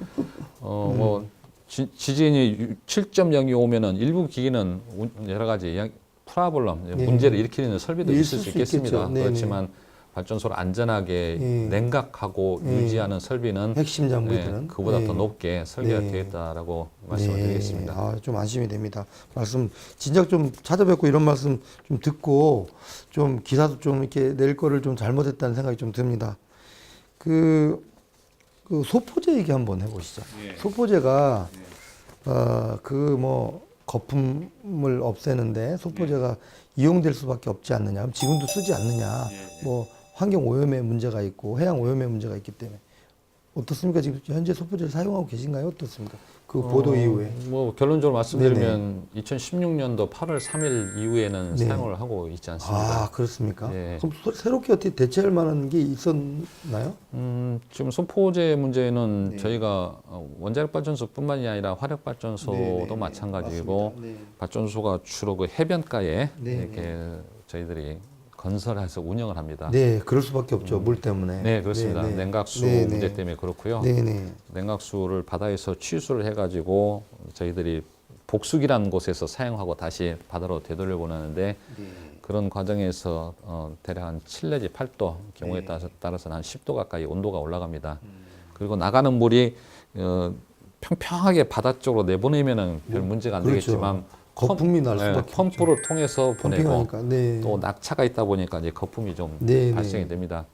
뭐 지진이 7.0이 오면은 일부 기기는 여러 가지 프라블럼, 문제를 일으키는 설비도 있을 수 있겠습니다. 그렇지만 발전소를 안전하게 냉각하고 유지하는 설비는 핵심 장비들은 그보다 더 높게 설계가 되어 있다라고 말씀을 드리겠습니다. 좀 안심이 됩니다. 말씀 진작 좀 찾아뵙고 이런 말씀 좀 듣고 좀 기사도 좀 이렇게 낼 거를 좀 잘못했다는 생각이 좀 듭니다. 그 소포제 얘기 한번 해보시죠. 소포제가 뭐 거품을 없애는데 소포제가 이용될 수밖에 없지 않느냐. 지금도 쓰지 않느냐. 뭐 환경 오염의 문제가 있고 해양 오염의 문제가 있기 때문에 어떻습니까? 지금 현재 소포제를 사용하고 계신가요? 어떻습니까? 그 보도 이후에. 뭐 결론적으로 말씀드리면 2016년도 8월 3일 이후에는 사용을 하고 있지 않습니다. 아, 그렇습니까? 그럼 새롭게 어떻게 대체할 만한 게 있었나요? 지금 소포제 문제는 저희가 원자력 발전소뿐만이 아니라 화력 발전소도 마찬가지고 발전소가 주로 그 해변가에 이렇게 저희들이 건설해서 운영을 합니다. 네, 그럴 수밖에 없죠. 물 때문에. 네, 그렇습니다. 냉각수 문제 때문에 그렇고요. 냉각수를 바다에서 취수를 해가지고 저희들이 복수기라는 곳에서 사용하고 다시 바다로 되돌려 보내는데 그런 과정에서 대략 한 7 내지 8도 경우에 따라서는 한 10도 가까이 온도가 올라갑니다. 그리고 나가는 물이 평평하게 바다 쪽으로 내보내면은 별 문제가 안 되겠지만 거품이 날 수밖에 펌프를 통해서 보내고 펌핑하니까. 네. 또 낙차가 있다 보니까 이제 거품이 좀 네, 발생이 네. 됩니다.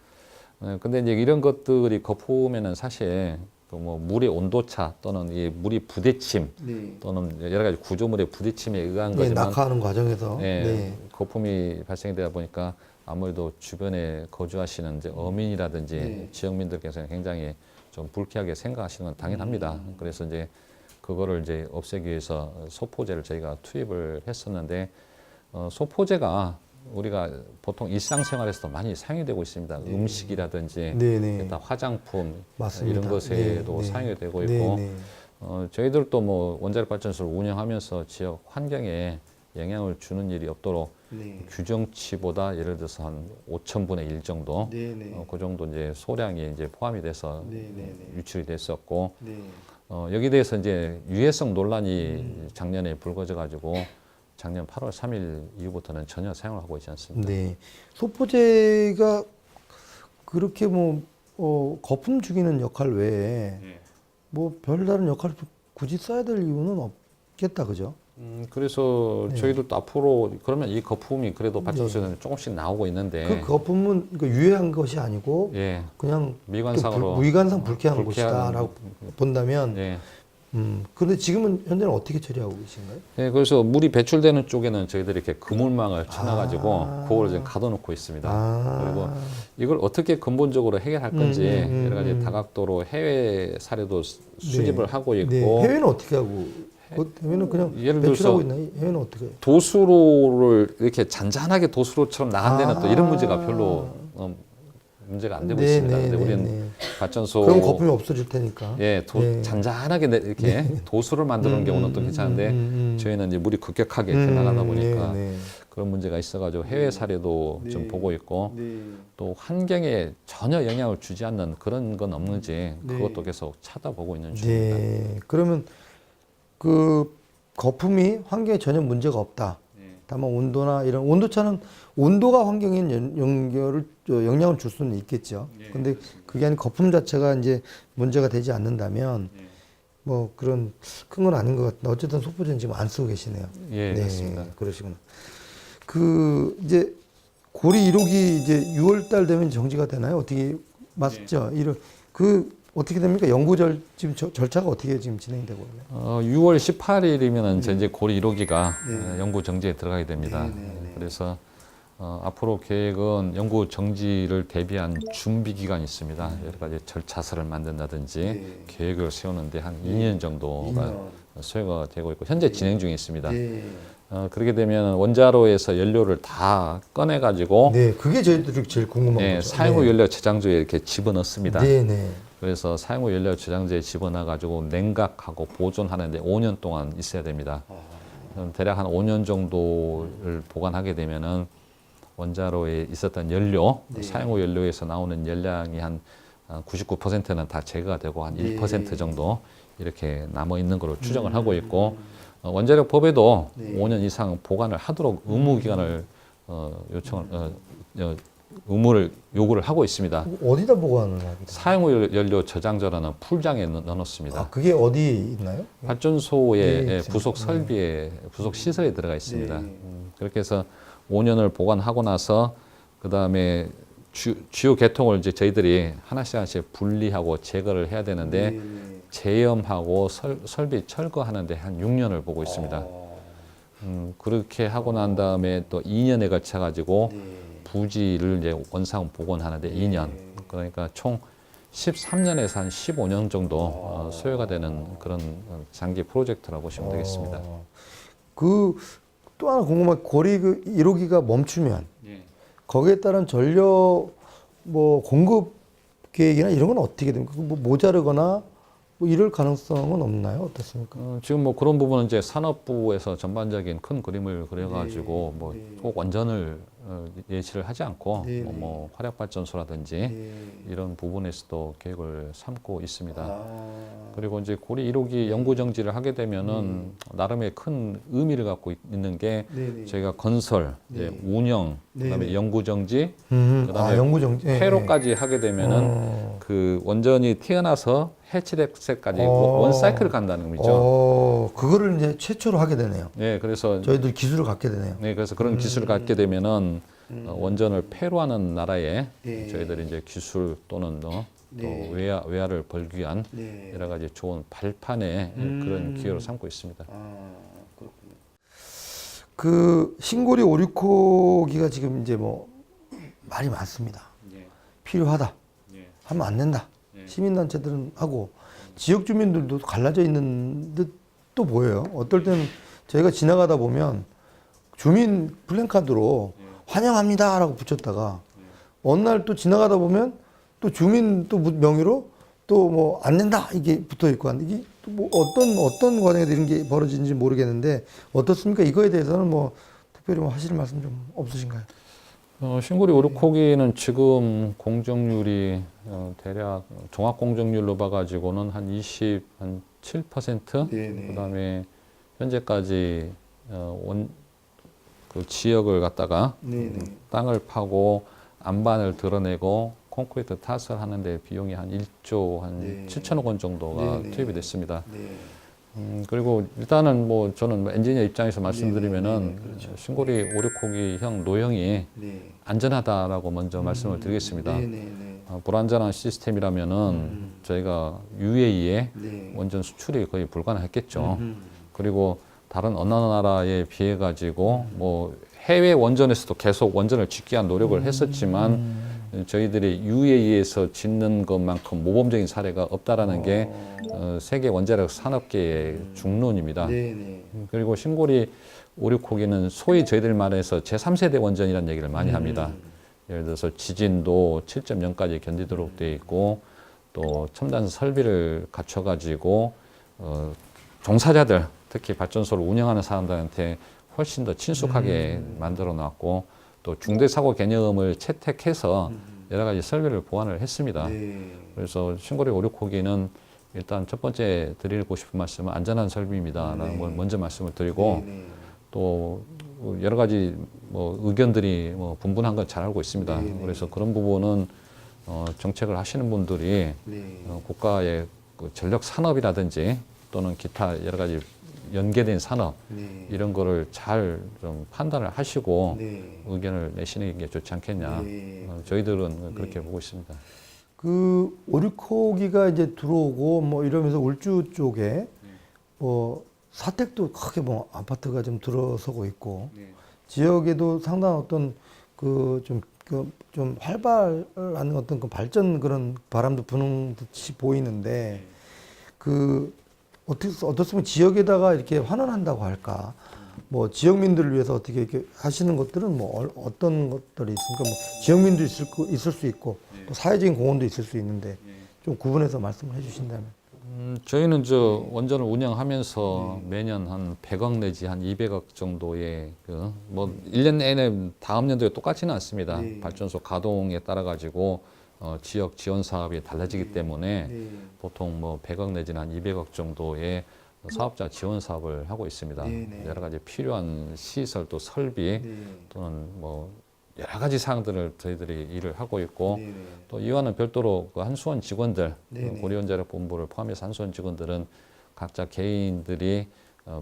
근데 이제 이런 것들이 거품에는 사실 그 뭐 물의 온도차 또는 이 물이 부대침 네. 또는 여러 가지 구조물의 부대침에 의한 네, 거지만 낙하하는 과정에서. 네. 거품이 발생이 되다 보니까 아무래도 주변에 거주하시는 이제 어민이라든지 네. 지역민들께서는 굉장히 좀 불쾌하게 생각하시는 건 당연합니다. 그래서 이제 그거를 이제 없애기 위해서 소포제를 저희가 투입을 했었는데 소포제가 우리가 보통 일상생활에서도 많이 사용이 되고 있습니다. 음식이라든지 네, 네. 다 화장품 맞습니다. 이런 것에도 네, 네. 사용이 되고 네, 있고 네. 저희들도 뭐 원자력 발전소를 운영하면서 지역 환경에 영향을 주는 일이 없도록 네. 규정치보다 예를 들어서 한 5,000분의 1 정도, 네, 네. 그 정도 이제 소량이 이제 포함이 돼서 네, 네, 네. 유출이 됐었고, 네. 여기 대해서 이제 유해성 논란이 작년에 불거져 가지고 작년 8월 3일 이후부터는 전혀 사용을 하고 있지 않습니다. 네. 소포제가 그렇게 거품 죽이는 역할 외에 뭐 별다른 역할을 굳이 써야 될 이유는 없겠다, 그죠? 그래서 네. 저희들도 앞으로 그러면 이 거품이 그래도 발전소에는 조금씩 나오고 있는데, 그 거품은 유해한 것이 아니고 예, 그냥 미관상으로 무이관상 불쾌한 불쾌한 것이다라고 본다면, 예. 그런데 지금은 현재는 어떻게 처리하고 계신가요? 예, 그래서 물이 배출되는 쪽에는 저희들이 이렇게 그물망을 쳐놔가지고 아. 그걸 이제 가둬놓고 있습니다. 아. 그리고 이걸 어떻게 근본적으로 해결할 건지 여러 가지 다각도로 해외 사례도 수집을 하고 있고, 네. 해외는 어떻게 하고? 해외는 그냥 예를 배출하고 들어서 있나요? 해외는 어떻게 해요? 도수로를 이렇게 잔잔하게 도수로처럼 나간 데는 또 이런 문제가 아. 별로 문제가 안 되고 네, 있습니다. 네, 근데 네, 우리는 네. 발전소 그럼 거품이 없어질 테니까. 예, 네. 잔잔하게 이렇게 도수를 만드는 경우는 또 괜찮은데 저희는 이제 물이 급격하게 이렇게 나가다 보니까 네, 네. 그런 문제가 있어가지고 해외 사례도 좀 보고 있고, 네. 또 환경에 전혀 영향을 주지 않는 그런 건 없는지 네. 그것도 계속 찾아보고 있는 중입니다. 네. 그러면 그 거품이 환경에 전혀 문제가 없다. 다만 온도나 이런 온도차는 온도가 환경에 영향을 줄 수는 있겠죠. 근데 그게 아닌 거품 자체가 이제 문제가 되지 않는다면 뭐 그런 큰 건 아닌 것 같은데 어쨌든 소포제는 지금 안 쓰고 계시네요. 예, 그렇습니다. 그러시구나. 그 이제 고리 1호기 이제 6월 달 되면 정지가 되나요? 어떻게 맞죠? 그 어떻게 됩니까? 지금 절차가 어떻게 지금 진행되고 있나요? 6월 18일이면 이제 고리 1호기가 연구 정지에 들어가게 됩니다. 그래서 앞으로 계획은 연구 정지를 대비한 준비 기간이 있습니다. 여러 가지 절차서를 만든다든지 계획을 세우는데 한 2년 정도가 소요가 되고 있고 현재 진행 중에 있습니다. 그렇게 되면 원자로에서 연료를 다 꺼내 가지고 네, 그게 저희들이 제일 궁금한 거죠. 사용 후 연료 저장소에 이렇게 집어넣습니다. 네, 네. 그래서 사용 후 연료 저장소에 집어넣어 가지고 냉각하고 보존하는데 5년 동안 있어야 됩니다. 대략 한 5년 정도를 보관하게 되면은 원자로에 있었던 연료, 사용 후 연료에서 나오는 열량이 한 99%는 다 제거가 되고 한 1% 정도 이렇게 남아 있는 걸로 추정을 하고 있고, 원자력 법에도 5년 이상 보관을 하도록 의무 기간을 의무를 요구를 하고 있습니다. 어디다 보관을 하게 돼요? 사용 후 연료 저장저라는 풀장에 넣어놓습니다. 아, 그게 어디 있나요? 발전소의 네, 부속 설비에 부속 시설에 들어가 있습니다. 그렇게 해서 5년을 보관하고 나서 그 다음에 주요 계통을 이제 저희들이 하나씩 분리하고 제거를 해야 되는데 재염하고 설비 철거하는데 한 6년을 보고 있습니다. 그렇게 하고 난 다음에 또 2년에 걸쳐 가지고 부지를 이제 원상 복원하는데 2년, 그러니까 총 13년에서 한 15년 정도 소요가 되는 그런 장기 프로젝트라고 보시면 되겠습니다. 그 또 하나 궁금한 게 고리 1호기가 멈추면 거기에 따른 전력 공급 계획이나 이런 건 어떻게 됩니까? 모자르거나 이럴 가능성은 없나요? 어떻습니까? 지금 그런 부분은 이제 산업부에서 전반적인 큰 그림을 그려가지고 꼭 원전을 예시를 하지 않고 화력 발전소라든지 이런 부분에서도 계획을 삼고 있습니다. 그리고 이제 고리 1호기 연구 정지를 하게 되면은 나름의 큰 의미를 갖고 있는 게 저희가 건설, 운영, 그다음에 연구 정지, 그다음에 연구 정지, 폐로까지 하게 되면은 그 원전이 태어나서 해체될 때까지 어. 원 사이클을 간다는 거죠. 그거를 이제 최초로 하게 되네요. 네, 그래서 저희들 기술을 갖게 되네요. 네, 그래서 그런 기술을 갖게 되면은 원전을 폐로하는 나라에 저희들이 이제 기술 또는 또 외화를 벌기 위한 여러 가지 좋은 발판의 그런 기회로 삼고 있습니다. 그렇군요. 그 신고리 오류코기가 지금 이제 뭐 말이 많습니다. 필요하다. 하면 안 된다. 시민단체들은 하고 지역 주민들도 갈라져 있는 듯도 보여요. 어떨 때는 저희가 지나가다 보면 주민 플랜카드로 환영합니다라고 붙였다가 어느 날 또 지나가다 보면 또 주민 또 명의로 또 뭐 안 된다 이게 붙어 있고 이게 뭐 어떤 과정에서 이런 게 벌어지는지 모르겠는데 어떻습니까? 이거에 대해서는 뭐 특별히 뭐 하실 말씀 좀 없으신가요? 신고리 오류코기는 지금 공정률이 대략 종합 공정률로 봐가지고는 한 27%. 그다음에 현재까지 그 지역을 갖다가 땅을 파고 안반을 드러내고 콘크리트 탓을 하는데 비용이 한 1조 한 7천억 원 정도가 투입이 됐습니다. 그리고 일단은 뭐 저는 엔지니어 입장에서 말씀드리면은 신고리 오류코기형 노형이 안전하다라고 먼저 말씀을 드리겠습니다. 불안전한 시스템이라면은 저희가 UAE에 원전 수출이 거의 불가능했겠죠. 그리고 다른 어느 나라에 비해 가지고 뭐 해외 원전에서도 계속 원전을 짓기 위한 노력을 했었지만 저희들이 UAE에서 짓는 것만큼 모범적인 사례가 없다라는 게 세계 원자력 산업계의 중론입니다. 그리고 신고리 오류코기는 소위 저희들 말해서 제3세대 원전이라는 얘기를 많이 합니다. 예를 들어서 지진도 7.0까지 견디도록 되어 있고 또 첨단 설비를 갖춰가지고 종사자들 특히 발전소를 운영하는 사람들한테 훨씬 더 친숙하게 만들어 놨고 또 중대사고 개념을 채택해서 여러 가지 설비를 보완을 했습니다. 그래서 신고리 오류코기는 일단 첫 번째 드리고 싶은 말씀은 안전한 설비입니다라는 걸 먼저 말씀을 드리고 또 여러 가지 뭐 의견들이 뭐 분분한 건 잘 알고 있습니다. 그래서 그런 부분은 정책을 하시는 분들이 국가의 그 전력 산업이라든지 또는 기타 여러 가지 연계된 산업 이런 거를 잘 좀 판단을 하시고 의견을 내시는 게 좋지 않겠냐. 저희들은 그렇게 보고 있습니다. 그 오류코기가 이제 들어오고 뭐 이러면서 울주 쪽에 뭐 사택도 크게 뭐 아파트가 좀 들어서고 있고 지역에도 상당한 어떤 그 좀 활발한 어떤 그 발전 그런 바람도 부는 듯이 보이는데 그 어떻습니까? 지역에다가 이렇게 환원한다고 할까? 뭐 지역민들을 위해서 어떻게 이렇게 하시는 것들은 뭐 어떤 것들이 있습니까? 뭐 지역민도 있을 수 있고 또 사회적인 공헌도 있을 수 있는데 좀 구분해서 말씀을 해주신다면. 저희는 저 원전을 운영하면서 매년 한 100억 내지 한 200억 정도의 뭐 1년 내내 다음 연도에 똑같지는 않습니다. 발전소 가동에 따라 가지고 지역 지원 사업이 달라지기 때문에 보통 뭐 100억 내지는 한 200억 정도의 사업자 지원 사업을 하고 있습니다. 여러 가지 필요한 시설 또 설비 또는 뭐 여러 가지 사항들을 저희들이 일을 하고 있고 또 이와는 별도로 그 한수원 직원들 고리원자력본부를 포함해서 한수원 직원들은 각자 개인들이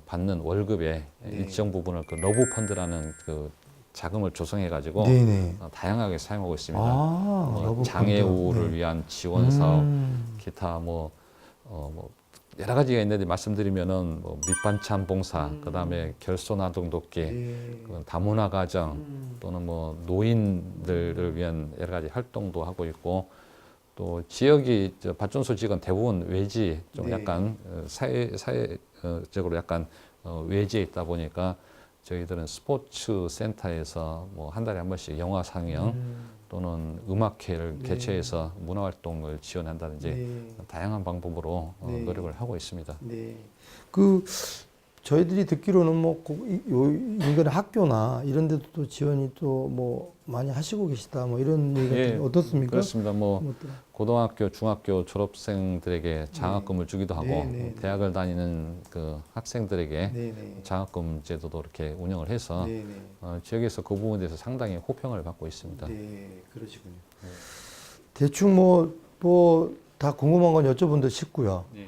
받는 월급의 일정 부분을 그 러브 펀드라는 그 자금을 조성해 가지고 다양하게 사용하고 있습니다. 뭐 장애우를 위한 지원 사업, 기타 뭐 여러 가지가 있는데 말씀드리면은 뭐 밑반찬 봉사, 그다음에 결손아동 돕기, 다문화 가정 또는 뭐 노인들을 위한 여러 가지 활동도 하고 있고 또 지역이 발전소 지역은 대부분 외지 좀 약간 사회적으로 약간 외지에 있다 보니까 저희들은 스포츠 센터에서 뭐 한 달에 한 번씩 영화 상영 또는 음악회를 개최해서 문화활동을 지원한다든지 다양한 방법으로 노력을 하고 있습니다. 그 저희들이 듣기로는 뭐 인근의 학교나 이런 데도 또 지원이 또 뭐 많이 하시고 계시다 뭐 이런 얘기가 어떻습니까? 그렇습니다. 뭐 고등학교, 중학교 졸업생들에게 장학금을 주기도 하고 대학을 다니는 그 학생들에게 장학금 제도도 이렇게 운영을 해서 지역에서 그 부분에 대해서 상당히 호평을 받고 있습니다. 네, 그러시군요. 대충 뭐 다 궁금한 건 여쭤본데 싶고요. 예.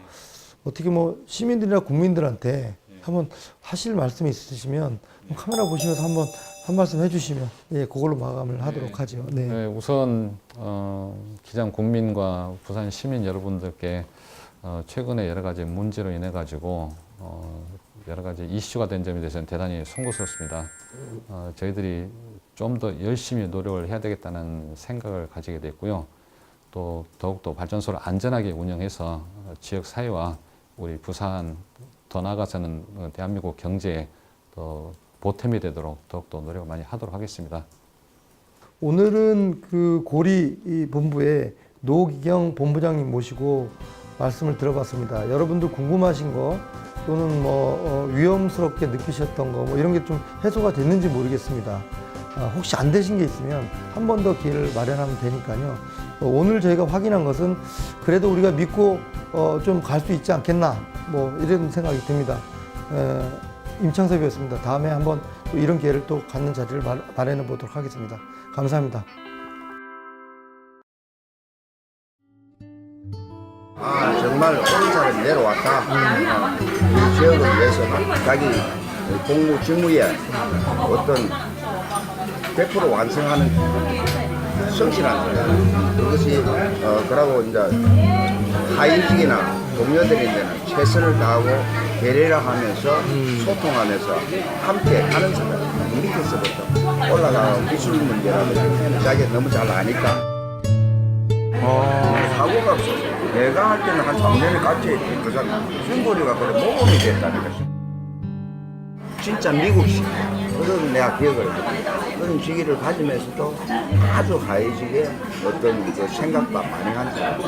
어떻게 뭐 시민들이나 국민들한테 한번 하실 말씀이 있으시면 카메라 보시면서 한번 한 말씀 해주시면 예, 그걸로 마감을 하도록 하죠. 네. 네, 우선 기장 국민과 부산 시민 여러분들께 최근에 여러 가지 문제로 인해 가지고 여러 가지 이슈가 된 점에 대해서는 대단히 송구스럽습니다. 저희들이 좀 더 열심히 노력을 해야 되겠다는 생각을 가지게 됐고요. 또 더욱더 발전소를 안전하게 운영해서 지역 사회와 우리 부산 더 나아가서는 대한민국 경제에 더 보탬이 되도록 더욱더 노력을 많이 하도록 하겠습니다. 오늘은 그 고리 이 본부에 노기경 본부장님 모시고 말씀을 들어봤습니다. 여러분들 궁금하신 거 또는 뭐 위험스럽게 느끼셨던 거 뭐 이런 게 좀 해소가 됐는지 모르겠습니다. 혹시 안 되신 게 있으면 한 번 더 기회를 마련하면 되니까요. 오늘 저희가 확인한 것은 그래도 우리가 믿고 좀 갈 수 있지 않겠나 뭐 이런 생각이 듭니다. 임창섭이었습니다. 다음에 한번 또 이런 기회를 또 갖는 자리를 마련해 보도록 하겠습니다. 감사합니다. 정말 오른사람이 내려왔다. 이 지역을 위해서는 자기 공무 직무에 어떤 100% 완성하는 성실한 거예요. 그것이 그러고 이제 하위직이나 동료들인데는 최선을 다하고 배려를 하면서 소통하면서 함께 하는 사람. 밑에서부터 올라가는 기술 문제라든지 자기가 너무 잘 아니까 사고가 없어서 내가 할 때는 한 3년을 갇혀있지. 그래서 흉거리가 그래 모범이 됐다는 것이 진짜 미국식 그런 내가 기억을 해요. 그런 시기를 가지면서도 아주 하이직의 어떤 그 생각과 많이 한 사람.